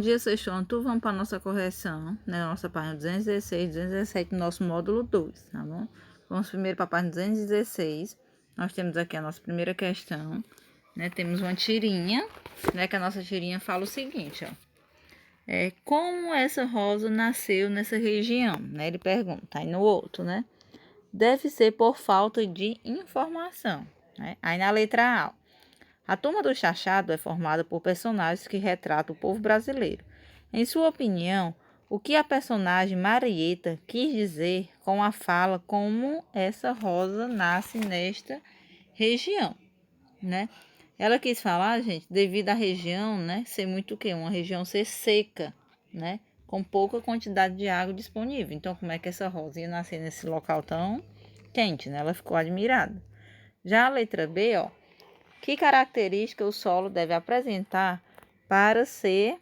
Dia sexto, tu vamos para nossa correção, né? Nossa página 216, 217, no nosso módulo 2, tá bom? Vamos primeiro para a página 216. Nós temos aqui a nossa primeira questão, né? Temos uma tirinha, né? Que a nossa tirinha fala o seguinte, ó. Como essa rosa nasceu nessa região, né? Ele pergunta, aí no outro, né? Deve ser por falta de informação, né? Aí na letra A, a Turma do Chachado é formada por personagens que retratam o povo brasileiro. Em sua opinião, o que a personagem Marieta quis dizer com a fala como essa rosa nasce nesta região, né? Ela quis falar, gente, devido à região, né, ser muito o quê? Uma região ser seca, né? Com pouca quantidade de água disponível. Então, como é que essa rosa ia nascer nesse local tão quente, né? Ela ficou admirada. Já a letra B, ó. Que característica o solo deve apresentar para ser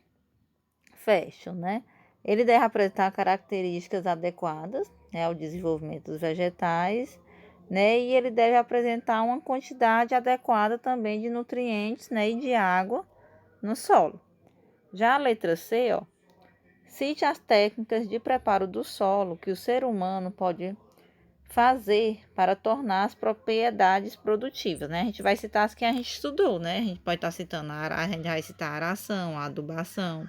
fértil, né? Ele deve apresentar características adequadas, né, ao desenvolvimento dos vegetais, né? E ele deve apresentar uma quantidade adequada também de nutrientes, né, e de água no solo. Já a letra C, ó, cite as técnicas de preparo do solo que o ser humano pode fazer para tornar as propriedades produtivas, né? A gente vai citar as que a gente estudou, né? A gente pode estar citando, a gente vai citar a aração, a adubação,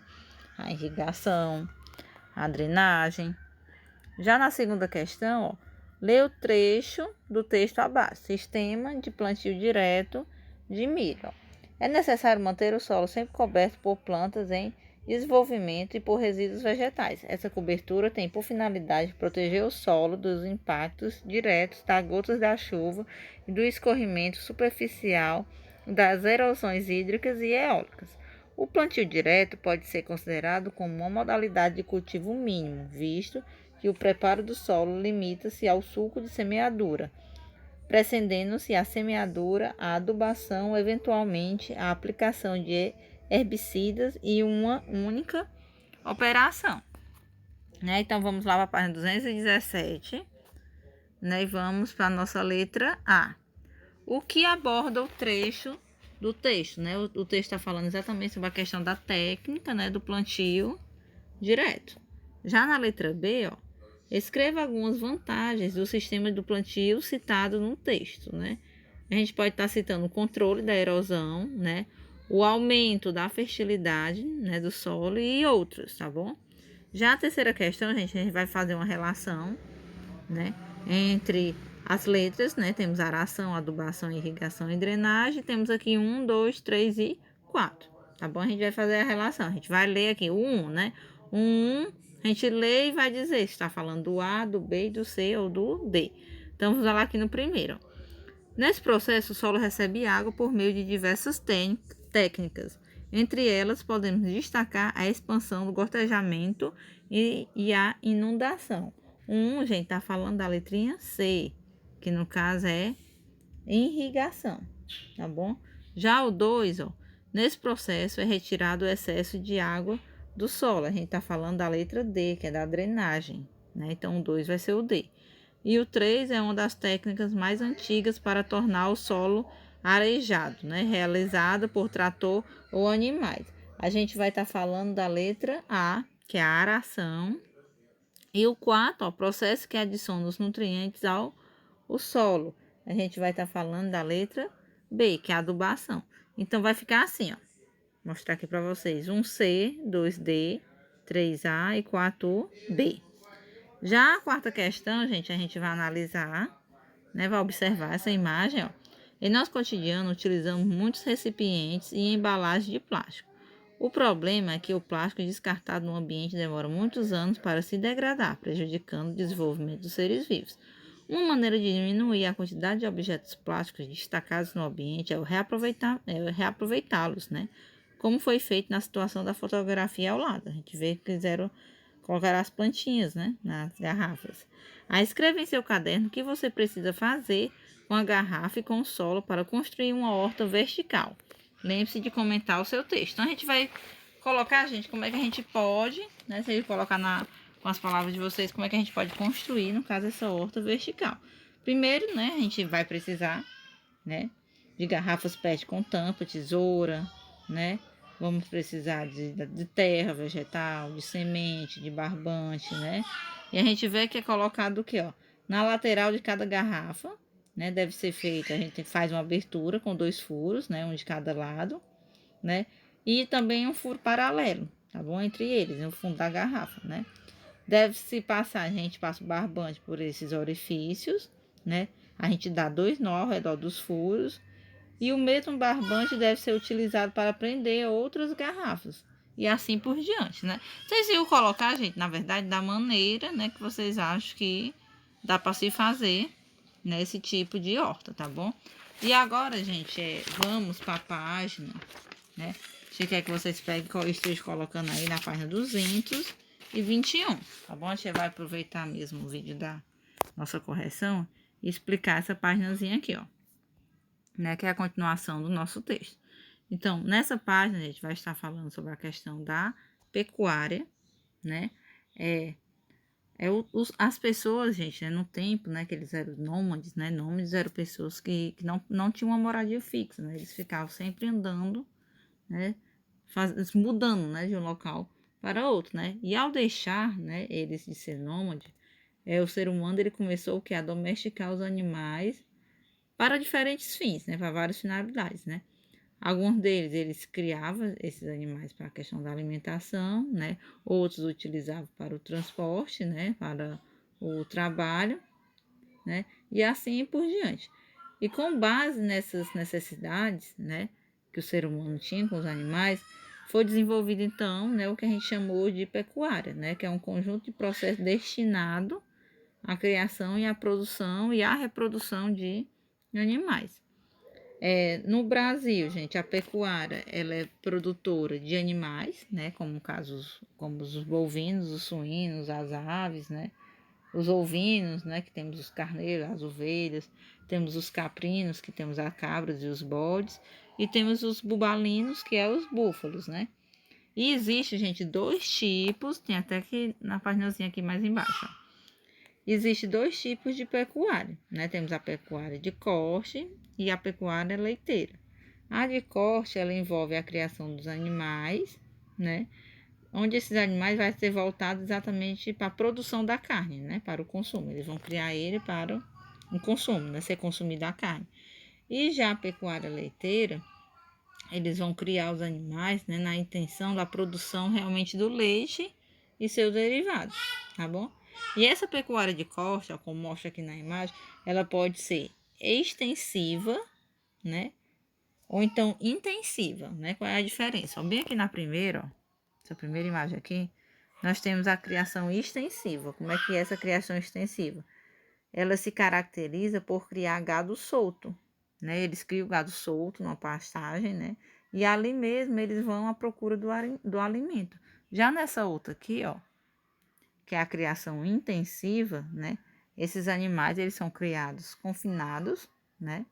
a irrigação, a drenagem. Já na segunda questão, ó, lê o trecho do texto abaixo. Sistema de plantio direto de milho. Ó. É necessário manter o solo sempre coberto por plantas em desenvolvimento e por resíduos vegetais. Essa cobertura tem por finalidade proteger o solo dos impactos diretos das gotas da chuva e do escorrimento superficial das erosões hídricas e eólicas. O plantio direto pode ser considerado como uma modalidade de cultivo mínimo, visto que o preparo do solo limita-se ao sulco de semeadura, precedendo-se a semeadura, a adubação, eventualmente a aplicação de herbicidas e uma única operação. Né? Então, vamos lá para a página 217, né? E vamos para a nossa letra A. O que aborda o trecho do texto, né? O texto está falando exatamente sobre a questão da técnica, né, do plantio direto. Já na letra B, ó, escreva algumas vantagens do sistema do plantio citado no texto, né? A gente pode estar citando o controle da erosão, né? O aumento da fertilidade, né, do solo e outros, tá bom? Já a terceira questão, a gente vai fazer uma relação, né, entre as letras, né? Temos aração, adubação, irrigação e drenagem. Temos aqui 1, 2, 3 e 4. Tá bom? A gente vai fazer a relação. A gente vai ler aqui o 1, né? O 1, a gente lê e vai dizer se está falando do A, do B, do C ou do D. Então, vamos lá aqui no primeiro. Nesse processo, o solo recebe água por meio de diversas técnicas. Entre elas, podemos destacar a expansão do gotejamento e a inundação. O 1, gente, está falando da letrinha C, que no caso é irrigação, tá bom? Já o 2, ó, nesse processo é retirado o excesso de água do solo. A gente está falando da letra D, que é da drenagem, né? Então, o 2 vai ser o D. E o 3 é uma das técnicas mais antigas para tornar o solo arejado, né? Realizada por trator ou animais. A gente vai estar falando da letra A, que é a aração. E o 4, ó, processo que adiciona os nutrientes ao solo. A gente vai estar falando da letra B, que é a adubação. Então, vai ficar assim, ó. Vou mostrar aqui para vocês. 1C, 2D, 3A e 4B. Já a quarta questão, gente, a gente vai analisar, né? Vai observar essa imagem, ó. Em nosso cotidiano, utilizamos muitos recipientes e embalagens de plástico. O problema é que o plástico descartado no ambiente demora muitos anos para se degradar, prejudicando o desenvolvimento dos seres vivos. Uma maneira de diminuir a quantidade de objetos plásticos destacados no ambiente é o reaproveitá-los, né? Como foi feito na situação da fotografia ao lado. A gente vê que quiseram colocar as plantinhas, né, nas garrafas. Aí escreva em seu caderno o que você precisa fazer com a garrafa e com o solo para construir uma horta vertical. Lembre-se de comentar o seu texto. Então, a gente vai colocar, gente, como é que a gente pode, né, se ele colocar com as palavras de vocês, como é que a gente pode construir, no caso, essa horta vertical. Primeiro, né, a gente vai precisar, né, de garrafas PET com tampa, tesoura, né, vamos precisar de terra vegetal, de semente, de barbante, né? E a gente vê que é colocado o quê, ó? Na lateral de cada garrafa, né? Deve ser feita, a gente faz uma abertura com 2 furos, né? Um de cada lado, né? E também um furo paralelo, tá bom? Entre eles, no fundo da garrafa, né? Deve-se passar, a gente passa o barbante por esses orifícios, né? A gente dá 2 nó ao redor dos furos e o mesmo barbante deve ser utilizado para prender outras garrafas. E assim por diante, né? Vocês iam colocar, gente, na verdade, da maneira, né, que vocês acham que dá para se fazer nesse tipo de horta, tá bom? E agora, gente, vamos para a página, né? Você quer que vocês peguem, estejam colocando aí na página 221, tá bom? A gente vai aproveitar mesmo o vídeo da nossa correção e explicar essa páginazinha aqui, ó, né? Que é a continuação do nosso texto. Então, nessa página, a gente vai estar falando sobre a questão da pecuária, né? As pessoas, gente, né, no tempo, né, que eles eram nômades, né? Nômades eram pessoas que não tinham uma moradia fixa, né? Eles ficavam sempre andando, né? Mudando, né, de um local para outro, né? E ao deixar, né, eles de ser nômade, o ser humano ele começou o que a domesticar os animais para diferentes fins, né, para várias finalidades, né? Alguns deles eles criavam esses animais para a questão da alimentação, né? Outros utilizavam para o transporte, né, para o trabalho, né? E assim por diante. E com base nessas necessidades, né, que o ser humano tinha com os animais, foi desenvolvido então, né, o que a gente chamou de pecuária, né, que é um conjunto de processos destinado à criação e à produção e à reprodução de animais. No Brasil, gente, a pecuária ela é produtora de animais, né, como casos como os bovinos, os suínos, as aves, né, os ovinos, né, que temos os carneiros, as ovelhas, temos os caprinos, que temos as cabras e os bodes, e temos os bubalinos, que é os búfalos, né? E existe, gente, 2 tipos, tem até que na paginazinha aqui mais embaixo, ó. Existe 2 tipos de pecuária, né? Temos a pecuária de corte e a pecuária leiteira. A de corte, ela envolve a criação dos animais, né? Onde esses animais vai ser voltado exatamente para a produção da carne, né? Para o consumo. Eles vão criar ele para o consumo, né? Ser consumida a carne. E já a pecuária leiteira, eles vão criar os animais, né? Na intenção da produção realmente do leite e seus derivados, tá bom? E essa pecuária de corte, ó, como mostra aqui na imagem, ela pode ser extensiva, né? Ou então intensiva, né? Qual é a diferença? Ó, bem aqui na primeira, ó, essa primeira imagem aqui, nós temos a criação extensiva. Como é que é essa criação extensiva? Ela se caracteriza por criar gado solto, né? Eles criam gado solto numa pastagem, né? E ali mesmo eles vão à procura do alimento. Já nessa outra aqui, ó, que é a criação intensiva, né? Esses animais, eles são criados confinados, né?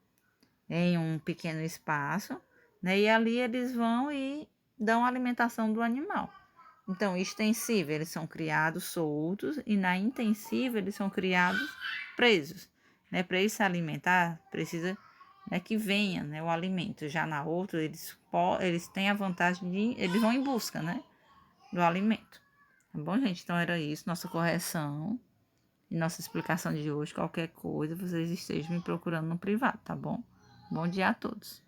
Em um pequeno espaço, né? E ali eles vão e dão a alimentação do animal. Então, extensiva, eles são criados soltos e na intensiva eles são criados presos, né? Para eles se alimentar, precisa, né, que venha, né, o alimento. Já na outra, eles têm a vantagem de, eles vão em busca, né, do alimento. Tá bom, gente? Então, era isso, nossa correção e nossa explicação de hoje. Qualquer coisa, vocês estejam me procurando no privado, tá bom? Bom dia a todos.